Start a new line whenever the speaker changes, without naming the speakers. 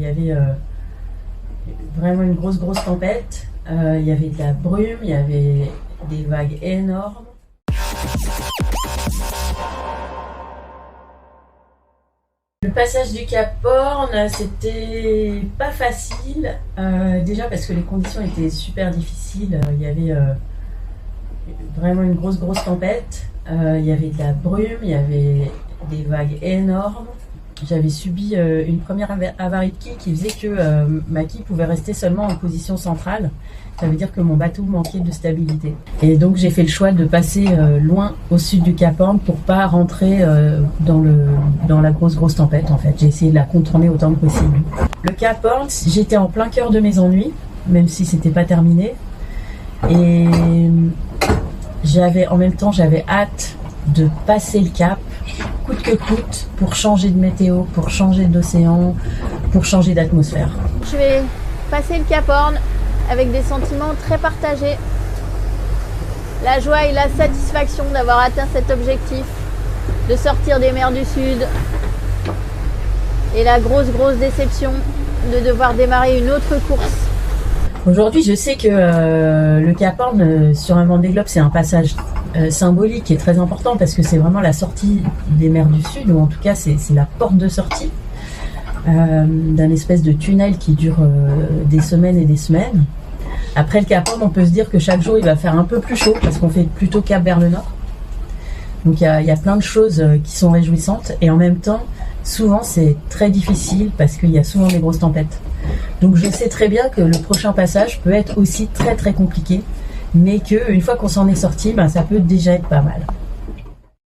il y avait vraiment une grosse tempête. Il y avait de la brume, il y avait des vagues énormes. Le passage du Cap Horn, c'était pas facile, déjà parce que les conditions étaient super difficiles. Il y avait vraiment une grosse tempête. Il y avait de la brume, il y avait des vagues énormes. J'avais subi une première avarie de quille qui faisait que ma quille pouvait rester seulement en position centrale. Ça veut dire que mon bateau manquait de stabilité. Et donc j'ai fait le choix de passer loin au sud du Cap Horn pour pas rentrer dans la grosse tempête en fait. J'ai essayé de la contourner autant que possible. Le Cap Horn, j'étais en plein cœur de mes ennuis, même si c'était pas terminé. Et en même temps j'avais hâte de passer le cap coûte que coûte pour changer de météo, pour changer d'océan, pour changer d'atmosphère.
Je vais passer le Cap Horn avec des sentiments très partagés. La joie et la satisfaction d'avoir atteint cet objectif, de sortir des mers du Sud. Et la grosse déception de devoir démarrer une autre course.
Aujourd'hui, je sais que le Cap Horn sur un Vendée Globe, c'est un passage symbolique et très important parce que c'est vraiment la sortie des mers du Sud, ou en tout cas c'est la porte de sortie d'un espèce de tunnel qui dure des semaines et des semaines. Après le Cap Horn, on peut se dire que chaque jour il va faire un peu plus chaud parce qu'on fait plutôt cap vers le nord. Donc il y a plein de choses qui sont réjouissantes et en même temps, souvent c'est très difficile parce qu'il y a souvent des grosses tempêtes. Donc je sais très bien que le prochain passage peut être aussi très compliqué, mais qu'une fois qu'on s'en est sorti, ça peut déjà être pas mal.